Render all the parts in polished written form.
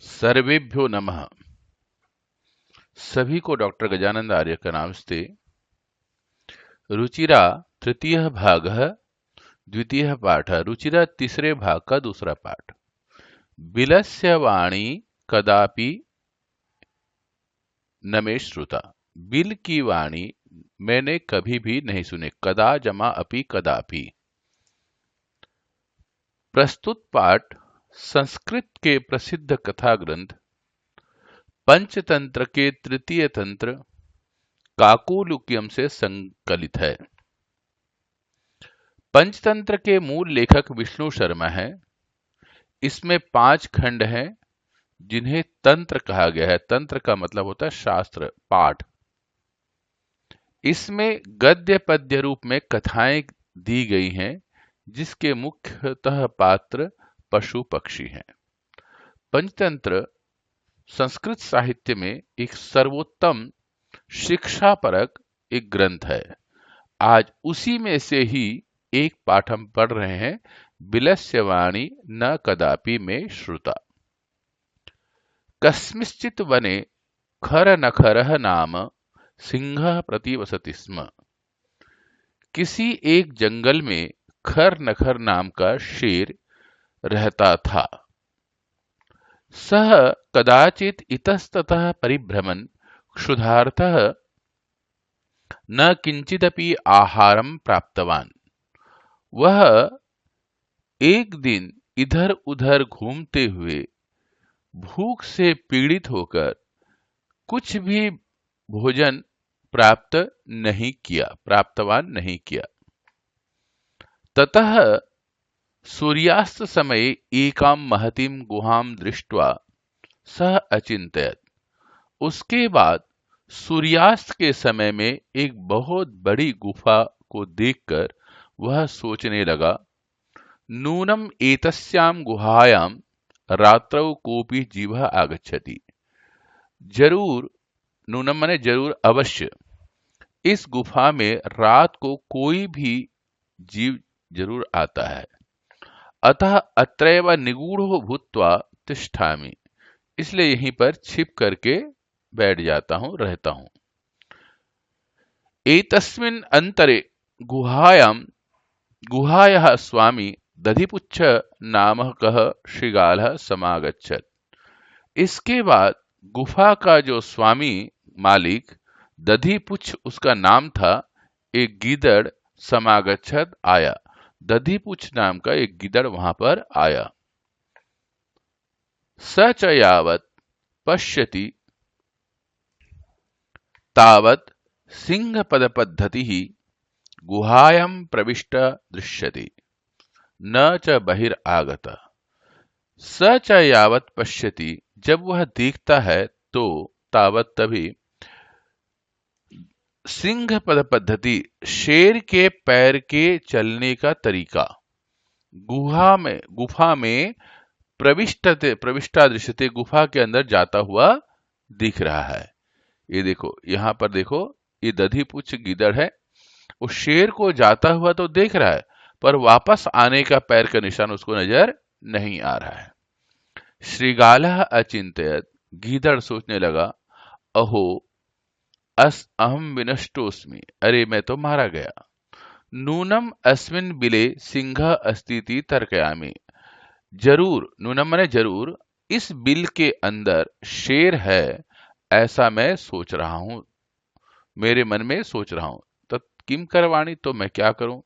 सर्वेभ्यो नमः। सभी को डॉक्टर गजानंद आर्य का नमस्ते। रुचिरा तृतीय भाग द्वितीय पाठ। रुचिरा तीसरे भाग का दूसरा पाठ। बिलस्य वाणी कदापि न मे श्रुता। बिल की वाणी मैंने कभी भी नहीं सुनी। कदा जमा अपि कदापि। प्रस्तुत पाठ संस्कृत के प्रसिद्ध कथा ग्रंथ पंचतंत्र के तृतीय तंत्र काकोलुक्यम से संकलित है। पंचतंत्र के मूल लेखक विष्णु शर्मा हैं। इसमें 5 खंड हैं जिन्हें तंत्र कहा गया है। तंत्र का मतलब होता है शास्त्र, पाठ। इसमें गद्य पद्य रूप में कथाएं दी गई हैं जिसके मुख्यतः पात्र पशु पक्षी हैं। पंचतंत्र संस्कृत साहित्य में एक सर्वोत्तम शिक्षापरक एक ग्रंथ है। आज उसी में से ही एक पाठ हम पढ़ रहे हैं। बिलस्य वाणी न कदापि में श्रुता। कस्मिंश्चित् वने खरनखरः नाम सिंहः प्रतिवसति स्म। किसी एक जंगल में खरनखर नाम का शेर रहता था। सः कदाचित् इतस्ततः परिभ्रमन् क्षुधार्थः न किंचिदपि आहारं प्राप्तवान्। वह एक दिन इधर उधर घूमते हुए भूख से पीड़ित होकर कुछ भी भोजन प्राप्तवान नहीं किया। ततः सूर्यास्त समय एकां महतीं गुहां दृष्ट्वा सः अचिंत्यत। उसके बाद सूर्यास्त के समय में एक बहुत बड़ी गुफा को देखकर वह सोचने लगा, नूनम एतस्यां गुहायां रात्रौ कोपि जीवः आगच्छति। जरूर, नूनम माने जरूर, अवश्य, इस गुफा में रात को कोई भी जीव जरूर आता है। अतः अत्रैव निगूढ़ो भूत्वा तिष्ठामि। इसलिए यहीं पर छिप करके बैठ जाता हूं, रहता हूं। एतस्मिन् अंतरे गुहायाः स्वामी दधिपुच्छ नामकः श्रीगालः समागच्छत्। इसके बाद गुफा का जो स्वामी, मालिक, दधिपुच्छ उसका नाम था, एक गीदड़ समागच्छत् आया। दधिपुच्छ नाम का एक गीदड़ वहां पर आया। स च यावत् पश्यति तावत् सिंहपदपद्धतिः गुहायां प्रविष्ट दृश्यते, न च बहिरागतः। स च यावत् पश्यति, जब वह देखता है तो, तावत तभी, सिंह पद पद्धति, शेर के पैर के चलने का तरीका, गुफा में प्रविष्टा दृश्यते, गुफा के अंदर जाता हुआ दिख रहा है। ये देखो, यहां पर देखो, ये दधिपुच्छ गीदड़ है। उस शेर को जाता हुआ तो देख रहा है, पर वापस आने का पैर का निशान उसको नजर नहीं आ रहा है। श्रीगालः अचिंत्यत, गीदड़ सोचने लगा, अहो अहम विनष्टोस्मि, अरे मैं तो मारा गया। नूनम अस्मिन् बिले सिंह अस्तीति तर्कयामि। जरूर, नूनम माने जरूर, इस बिल के अंदर शेर है, ऐसा मैं सोच रहा हूं, मेरे मन में सोच रहा हूं। तत् किम करवाणी, तो मैं क्या करूं।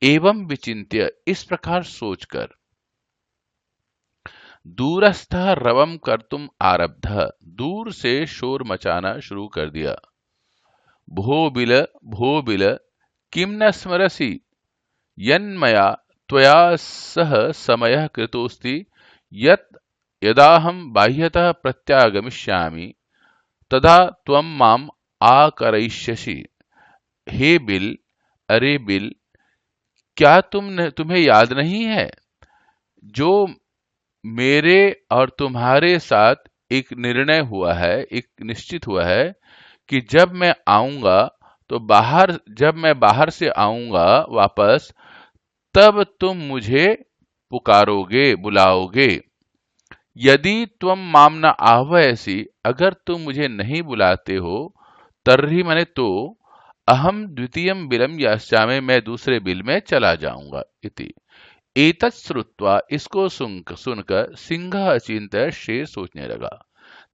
एवं विचिन्त्य, इस प्रकार सोचकर, दूरस्थः रवम कर्तुम आरब्ध, दूर से शोर मचाना शुरू कर दिया। भो बिल किम न स्मरसि यन्मया त्वया सह समयः कृतोस्ति यत् यदाहं बाह्यतः प्रत्यागमिष्यामि तदा त्वं माम आकरयिष्यसि। हे बिल, अरे बिल, क्या तुम्हें याद नहीं है जो मेरे और तुम्हारे साथ एक निर्णय हुआ है, एक निश्चित हुआ है कि जब मैं आऊंगा तो जब मैं बाहर से आऊंगा वापस, तब तुम मुझे पुकारोगे, बुलाओगे। यदि त्वम माम न आह्वयसि, अगर तुम मुझे नहीं बुलाते हो, तर्हि मने तो, अहम द्वितीयम बिलम यास्यामि, मैं दूसरे बिल में चला जाऊंगा। इति एतत् श्रुत्वा, इसको सुनकर सिंह अचिंत्य, शेर सोचने लगा।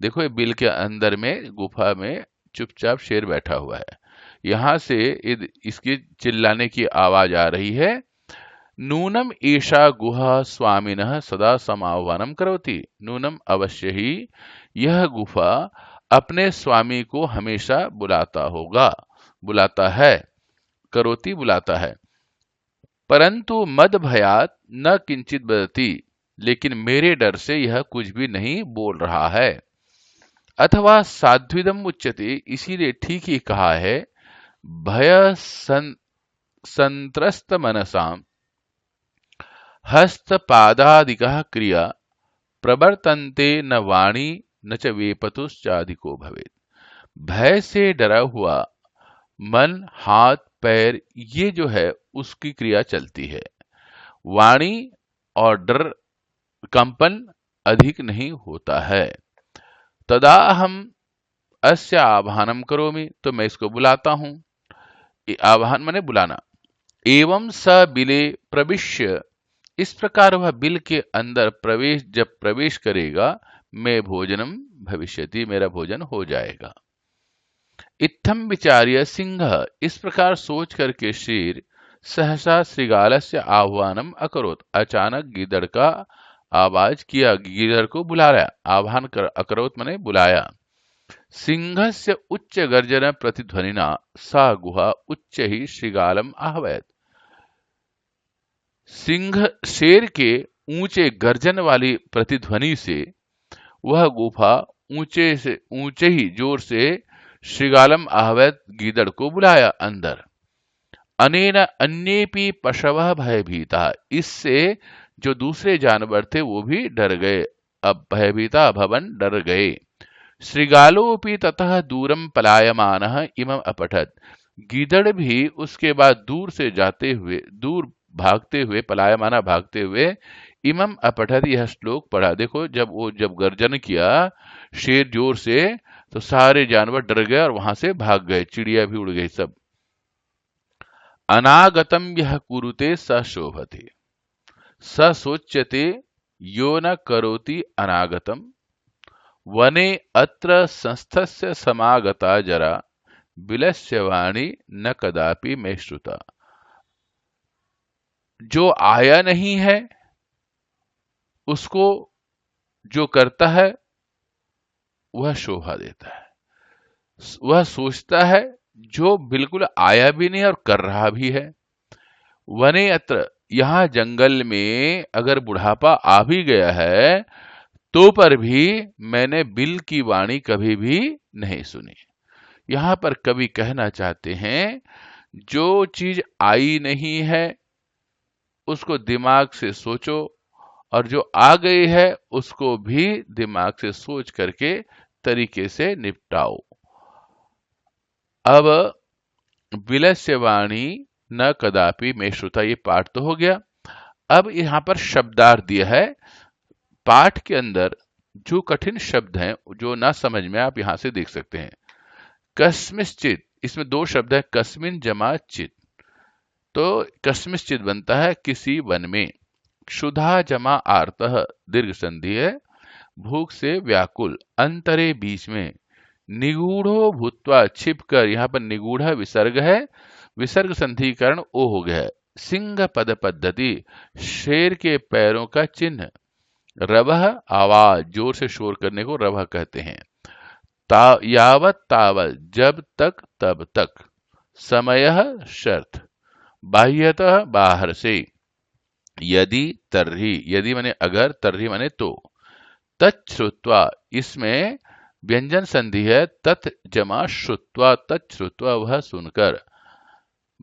देखो ये बिल के अंदर में गुफा में चुपचाप शेर बैठा हुआ है। यहां से इसकी चिल्लाने की आवाज आ रही है। नूनम ईशा गुहा स्वामिनः सदा समाह्वानम करोति। नूनम अवश्य ही यह गुफा अपने स्वामी को हमेशा बुलाता होगा, बुलाता है, करोति बुलाता है। परंतु मद भयात न किंचित बदति, लेकिन मेरे डर से यह कुछ भी नहीं बोल रहा है। अथवा साध्विदम उच्यते, इसीलिए ठीक ही कहा है। भय संत्रस्त मनसाम हस्तपादादिकः क्रिया प्रवर्तन्ते न वाणी न च वेपतुश्चादिको भवेत्। भय से डरा हुआ मन, हाथ, पैर, ये जो है उसकी क्रिया चलती है। वाणी और डर, कंपन अधिक नहीं होता है। तदा हम अस्य आवाहनम करोमि, तो मैं इसको बुलाता हूं। आवाहन माने बुलाना। एवं स बिले प्रविश्य, इस प्रकार वह बिल के अंदर जब प्रवेश करेगा, मैं भोजनम भविष्यति, मेरा भोजन हो जाएगा। इत्थम विचार्य सिंह, इस प्रकार सोच करके शेर सहसा श्रृगालस्य आह्वानम अकरोत, अचानक गीदड़ का आवाज किया, गीदड़ को बुलाया। आह्वान कर, अकरोत मने बुलाया। सिंहस्य उच्च गर्जन प्रतिध्वनिना सा गुहा उच्च ही श्रृगालम आहवयत। सिंह शेर के ऊंचे गर्जन वाली प्रतिध्वनि से वह गुफा ऊंचे ही जोर से श्रृगालम आहवयत, गीदड़ को बुलाया अंदर। अनेन अन्येपि पशवः भयभीता, इससे जो दूसरे जानवर थे वो भी डर गए। अब भयभीता भवन, डर गए। श्रृगालोपि ततः दूरम पलायमानः इमं अपठत, गीदड़ भी उसके बाद दूर से जाते हुए, दूर भागते हुए, पलायमाना भागते हुए, इमम अपठत, यह श्लोक पढ़ा। देखो जब गर्जन किया शेर जोर से, तो सारे जानवर डर गए और वहां से भाग गए, चिड़िया भी उड़ गई सब। अनागतम यह कुरुते स शोभते, स सोच्यते यो न करोति अनागतम, वने अत्र संस्थस्य समागता जरा, बिलस्य वाणी न कदापि में श्रुता। जो आया नहीं है उसको जो करता है वह शोभा देता है। वह सोचता है जो बिल्कुल आया भी नहीं और कर रहा भी है। वने अत्र, यहां जंगल में अगर बुढ़ापा आ भी गया है तो पर भी मैंने बिल की वाणी कभी भी नहीं सुनी। यहां पर कवि कहना चाहते हैं, जो चीज आई नहीं है उसको दिमाग से सोचो, और जो आ गई है उसको भी दिमाग से सोच करके तरीके से निपटाओ। अब विलस्य वाणी न कदापि में श्रुता, ये पाठ तो हो गया। अब यहां पर शब्दार्थ दिया है। पाठ के अंदर जो कठिन शब्द हैं, जो ना समझ में, आप यहां से देख सकते हैं। कस्मिश्चित, इसमें दो शब्द है, कस्मिन जमा चित, तो कस्मिश्चित बनता है किसी वन में। क्षुधा जमा आर्तः, दीर्घ संधि है, भूख से व्याकुल, अंतरे बीच में। निगूढ़ो भूत्वा, छिप कर, यहां पर निगूढ़ विसर्ग है, विसर्ग संधि कारण ओ हो गया है। सिंह पद पद्धति, शेर के पैरों का चिन्ह। रवह, आवाज, जोर से शोर करने को रवह कहते हैं। यावत तावत, जब तक तब तक। समयः, शर्त। बाह्यतः, बाहर से। यदि तर्हि, यदि माने अगर, तर्हि माने तो। तच्छ्रुत्वा, इसमें व्यंजन संधि है, तत् जमा श्रुत्वा, तच्छ्रुत्वा, वह सुनकर।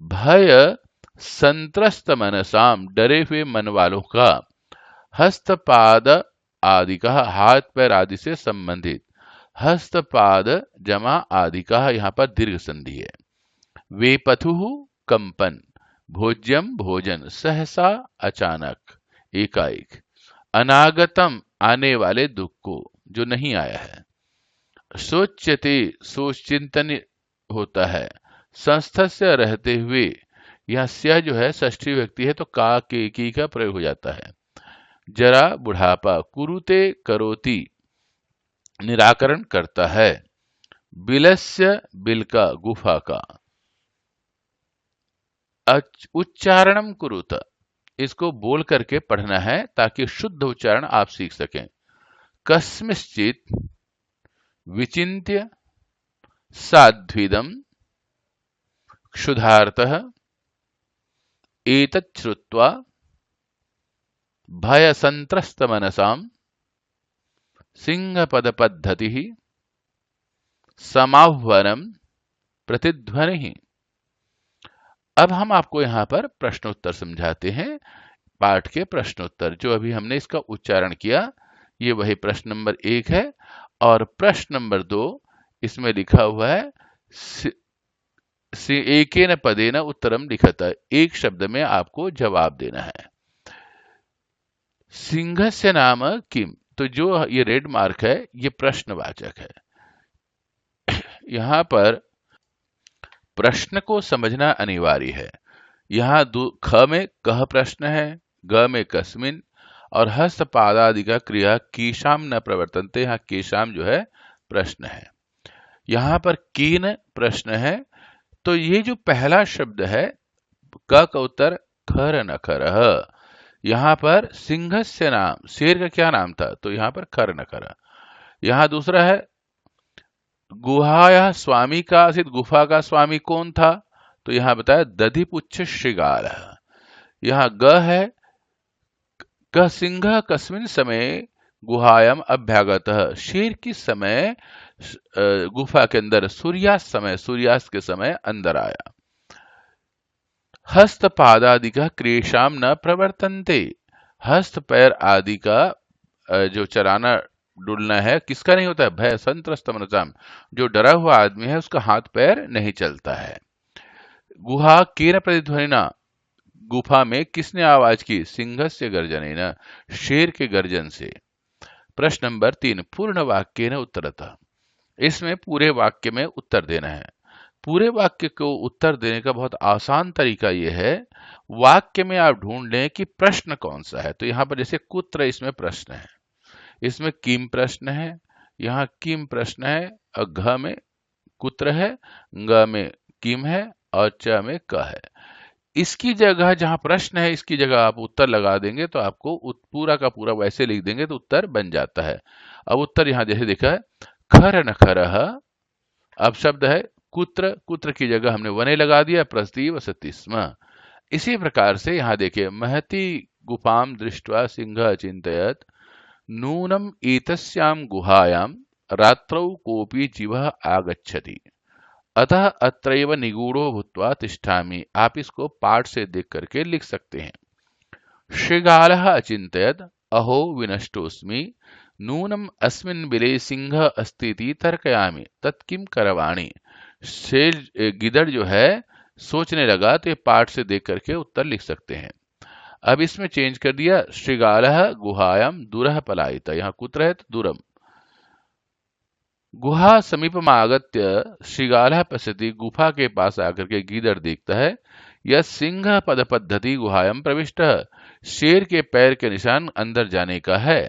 भय संत्रस्त मनसाम, डरे हुए मन वालों का। हस्तपाद आदि का, हाथ पैर आदि से संबंधित। हस्तपाद जमा आदि का, यहां पर दीर्घ संधि है। वेपथु, कंपन। भोज्यम, भोजन। सहसा, अचानक, एकाएक। अनागतम आने वाले दुख को, जो नहीं आया है। सोच्यते सोच चिंतन होता है। संस्थस्य रहते हुए, यह स्य जो है षष्ठी व्यक्ति है तो का के की का प्रयोग हो जाता है। जरा बुढ़ापा, कुरुते करोति निराकरण करता है। बिलस्य बिल का गुफा का, उच्चारणम कुरुत, इसको बोल करके पढ़ना है ताकि शुद्ध उच्चारण आप सीख सकें। कस्मिश्चित विचिन्त्य साध्विदम क्षुधार्तः एतत् श्रुत्वा भयसंत्रस्तमनसां सिंहपदपद्धतिः समाह्वनम प्रतिध्वनिः। अब हम आपको यहाँ पर प्रश्नोत्तर समझाते हैं। पाठ के प्रश्नोत्तर जो अभी हमने इसका उच्चारण किया, ये वही प्रश्न नंबर 1 है। और प्रश्न नंबर 2 इसमें लिखा हुआ है एकेन पदेन उत्तरम लिखत, एक शब्द में आपको जवाब देना है। सिंहस्य नाम किम, तो जो ये रेड मार्क है ये प्रश्नवाचक है। यहां पर प्रश्न को समझना अनिवार्य है। यहाँ ख में कह प्रश्न है, ग में कस्मिन, और हस्त पादादि का क्रिया कीशाम न प्रवर्तनते, यहाँ केशाम जो है प्रश्न है। यहाँ पर कीन प्रश्न है। तो ये जो पहला शब्द है क का उत्तर खर न खर, यहाँ पर सिंहस्य नाम, शेर का क्या नाम था, तो यहाँ पर खर न खर। यहाँ दूसरा है गुहाया स्वामी का आसित, गुफा का स्वामी कौन था, तो यहां बताया दधिपुच्छ श्रृगाल। यहां ग है क सिंह कस्मिन समय गुहायम अभ्यागत, शेर किस समय गुफा के अंदर, सूर्यास्त समय, सूर्यास्त के समय अंदर आया। हस्त पादादि का क्रियेशाम न प्रवर्तन्ते, हस्त पैर आदि का जो चराना डुलना है किसका नहीं होता है, भय संत्रस्त मनसाम, जो डरा हुआ आदमी है उसका हाथ पैर नहीं चलता है। गुहा केन प्रतिध्वनिना, गुफा में किसने आवाज की, सिंहस्य गर्जनेन, शेर के गर्जन से। प्रश्न नंबर 3 पूर्ण वाक्य न उत्तरतः, इसमें पूरे वाक्य में उत्तर देना है। पूरे वाक्य को उत्तर देने का बहुत आसान तरीका यह है, वाक्य में आप ढूंढ लें कि प्रश्न कौन सा है। तो यहां पर जैसे कुत्र, इसमें प्रश्न है, इसमें किम प्रश्न है, यहाँ किम प्रश्न है, और घ में कुत्र है, ग में किम है, और च में क है। इसकी जगह जहां प्रश्न है इसकी जगह आप उत्तर लगा देंगे तो आपको पूरा का पूरा वैसे लिख देंगे तो उत्तर बन जाता है। अब उत्तर यहां जैसे देखा है खर न खर, अब शब्द है कुत्र, कुत्र की जगह हमने वने लगा दिया, प्रस्ती वसति स्म। इसी प्रकार से यहाँ देखिए महति गुफाम दृष्ट्वा सिंह चिंतयत नूनम एतस्यां गुहायां रात्रौ कोपी जीवः आगच्छति अतः अत्रैव निगूढ़ो भूत्वा तिष्ठामि। आप इसको पाठ से देख करके लिख सकते हैं। श्रृगालः अचिन्तयत् अहो विनष्टोऽस्मि नूनम अस्मिन् बिले सिंह अस्तीति तर्कयामि तत्किं करवाणि। शेर गिदड़ जो है सोचने लगा, तो ये पाठ से देख करके उत्तर लिख सकते हैं। अब इसमें चेंज कर दिया, श्रृगालः गुहायां दूरः पलायित, यहाँ कुत्र है तो दूरम। गुहा समीपम आगत्य श्रृगालः पश्यति, गुफा के पास आकर के गीदड़ देखता है। यह सिंह पद पद्धति गुहायम प्रविष्ट, शेर के पैर के निशान अंदर जाने का है।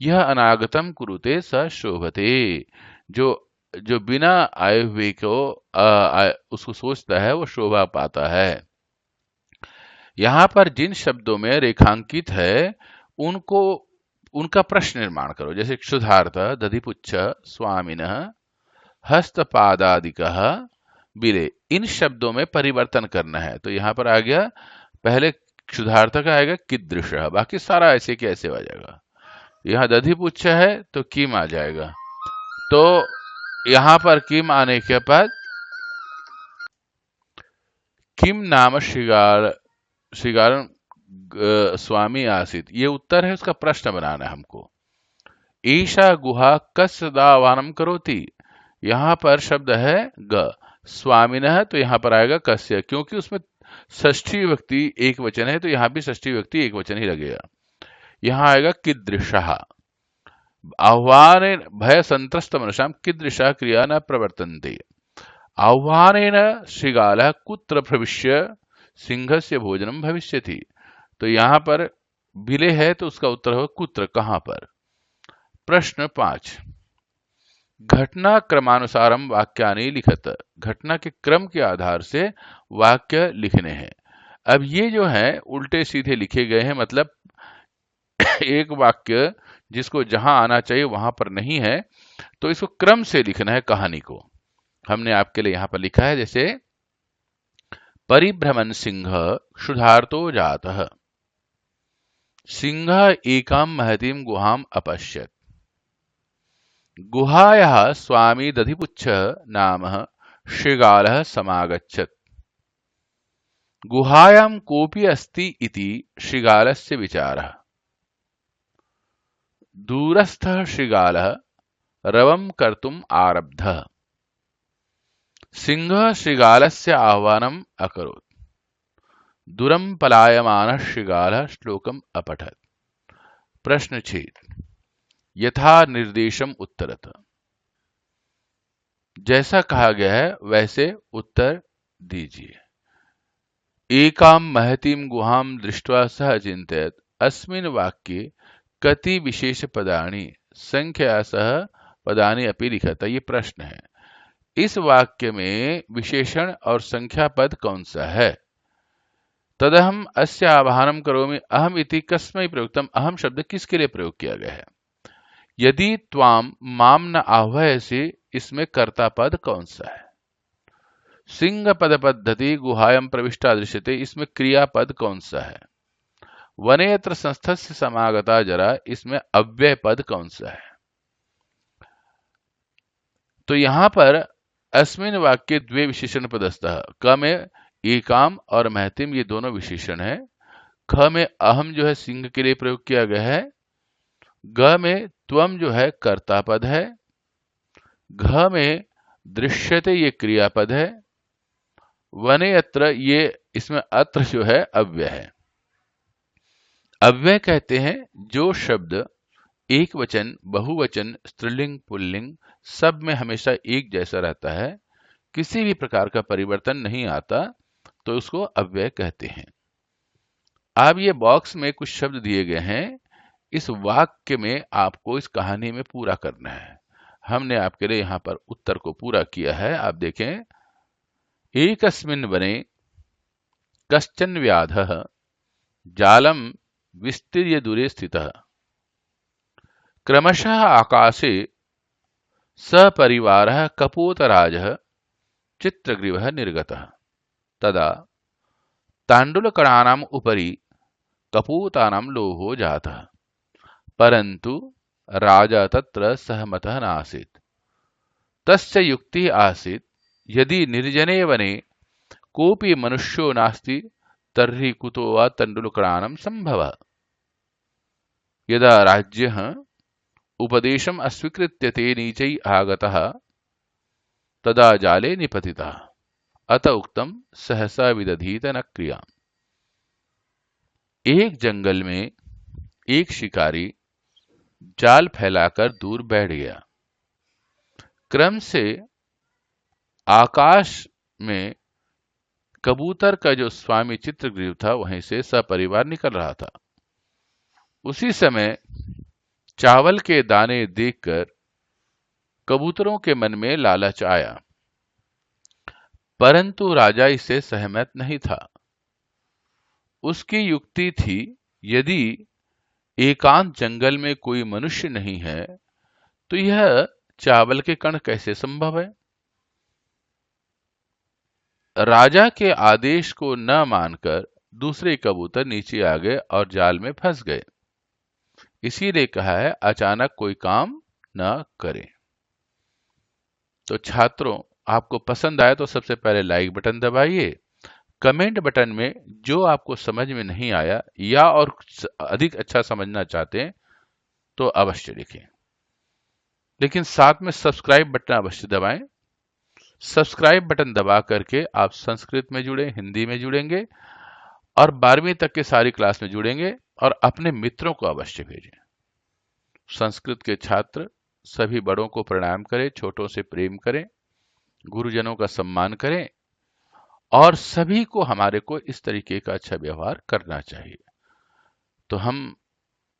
यह अनागतम कुरुते स शोभते, जो बिना आए हुए को उसको सोचता है वो शोभा पाता है। यहां पर जिन शब्दों में रेखांकित है उनको उनका प्रश्न निर्माण करो, जैसे क्षुधार्थ, दधिपुच्छ, स्वामिनः, हस्तपादादिकः, बिले, इन शब्दों में परिवर्तन करना है। तो यहां पर आ गया पहले क्षुधार्थ का आएगा कीदृश, बाकी सारा ऐसे के ऐसे आ जाएगा। यहाँ दधिपुच्छ है तो किम आ जाएगा, तो यहां पर किम आने के बाद किम नाम श्रृगाल स्वामी आसित, ये उत्तर है, उसका प्रश्न बनाना है हमको। ईशा गुहा कस्य दावानम करोति, यहां पर शब्द है ग, स्वामिनः तो यहां पर आएगा कस्य, क्योंकि उसमें षष्ठी व्यक्ति एक वचन है तो यहां भी षष्ठी व्यक्ति एक वचन ही लगेगा। यहां आएगा कीदृशः। आह्वानेन भय संत्रस्त मनुष्यां कीदृशः क्रिया न प्रवर्तन्ते। आह्वानेन श्रृगालः कुत्र प्रविश्य सिंहस्य भोजनम भविष्यति। तो यहां पर विले है तो उसका उत्तर होगा कुत्र, कहां पर। प्रश्न 5, घटना क्रमानुसारम वाक्यानि लिखत। घटना के क्रम के आधार से वाक्य लिखने हैं। अब ये जो है उल्टे सीधे लिखे गए हैं, मतलब एक वाक्य जिसको जहां आना चाहिए वहां पर नहीं है, तो इसको क्रम से लिखना है कहानी को। हमने आपके लिए यहां पर लिखा है, जैसे परिभ्रमण सिंह क्षुधार्तो जातः, सिंह एकां महतीं गुहां अपश्यत्, गुहायाः स्वामी दधिपुच्छः नामः शृगालः समागच्छत्, गुहायां कोऽपि अस्ति इति शृगालस्य विचारः, दूरस्थः शृगालः रवं कर्तुम् आरब्धः, सिंहः शृगालस्य आह्वानम् अकरोत्, दूरं पलायमानः शृगालः श्लोकम् अपठत्। प्रश्न 6, यथा निर्देशम उत्तरत। जैसा कहा गया है वैसे उत्तर दीजिए। एकां महतीं गुहां दृष्ट्वा सः अचिन्तयत्, अस्मिन् वाक्ये कति विशेष पदानि संख्या सह पदानि अपि लिखत। ये प्रश्न है। इस वाक्य में विशेषण और संख्या पद कौन सा है। तदहम अस्य आवाहनम करोमि, अहम इति कस्मै प्रयुक्तम, अहम शब्द किसके लिए प्रयोग किया गया है। यदि त्वाम माम न आह्वयसि, इसमें कर्ता पद कौन सा है। सिंह पद पद्धति गुहायम प्रविष्टा दृश्यते, इसमें क्रियापद कौन सा है। वनेत्र संस्थस्य समागता जरा, इसमें अव्यय पद कौन सा है। तो यहां पर अस्मिन वाक्य द्वे विशेषण पदस्थः, क में एकाम और महतिम ये दोनों विशेषण है। ख में अहम जो है सिंह के लिए प्रयोग किया गया है। ग में त्वम जो है कर्ता पद है। घ में दृश्यते ये क्रियापद है। वने अत्र ये इसमें अत्र जो है अव्यय है। अव्यय कहते हैं जो शब्द एक वचन, बहुवचन, स्त्रीलिंग, पुल्लिंग सब में हमेशा एक जैसा रहता है, किसी भी प्रकार का परिवर्तन नहीं आता, तो उसको अव्यय कहते हैं। अब ये बॉक्स में कुछ शब्द दिए गए हैं, इस वाक्य में आपको इस कहानी में पूरा करना है। हमने आपके लिए यहां पर उत्तर को पूरा किया है। आप देखें, एकस्मिन् वने कश्चन व्याधः जालम विस्तीर्य दूरे स्थितः, क्रमशः आकाशे सपरिवारः कपोतराजः चित्रग्रीवः निर्गतः, तदा ताण्डुलकणानाम् उपरि कपूतानां लोभो जातः, परन्तु राजा तत्र सहमतः नासीत्। तस्य युक्तिः आसीत्, यदि निर्जने वने कोऽपि मनुष्यो नास्ति तर्हि कुतो वा तण्डुलकणानां सम्भवः। यदा राज्ञः उपदेशम् अस्वीकृत्य ते नीचैः आगतः, तदा जाले निपतितः, अत उक्तम सहसा विदधीत न क्रिया। एक जंगल में एक शिकारी जाल फैलाकर दूर बैठ गया। क्रम से आकाश में कबूतर का जो स्वामी चित्रग्रीव था वहीं से सपरिवार निकल रहा था। उसी समय चावल के दाने देखकर कबूतरों के मन में लालच आया, परंतु राजा इससे सहमत नहीं था। उसकी युक्ति थी, यदि एकांत जंगल में कोई मनुष्य नहीं है तो यह चावल के कण कैसे संभव है। राजा के आदेश को न मानकर दूसरे कबूतर नीचे आ गए और जाल में फंस गए। इसीलिए कहा है अचानक कोई काम न करें। तो छात्रों, आपको पसंद आया तो सबसे पहले लाइक बटन दबाइए। कमेंट बटन में जो आपको समझ में नहीं आया या और अधिक अच्छा समझना चाहते हैं तो अवश्य लिखें। लेकिन साथ में सब्सक्राइब बटन अवश्य दबाएं। सब्सक्राइब बटन दबा करके आप संस्कृत में जुड़े, हिंदी में जुड़ेंगे और 12वीं तक के सारी क्लास में जुड़ेंगे। और अपने मित्रों को अवश्य भेजें। संस्कृत के छात्र सभी बड़ों को प्रणाम करें, छोटों से प्रेम करें, गुरुजनों का सम्मान करें और सभी को हमारे को इस तरीके का अच्छा व्यवहार करना चाहिए। तो हम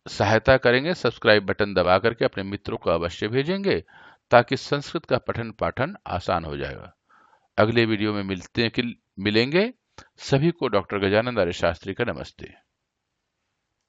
सहायता करेंगे, सब्सक्राइब बटन दबा करके अपने मित्रों को अवश्य भेजेंगे ताकि संस्कृत का पठन पाठन आसान हो जाएगा। अगले वीडियो में मिलेंगे। सभी को डॉक्टर गजानंद आर्य शास्त्री का नमस्ते।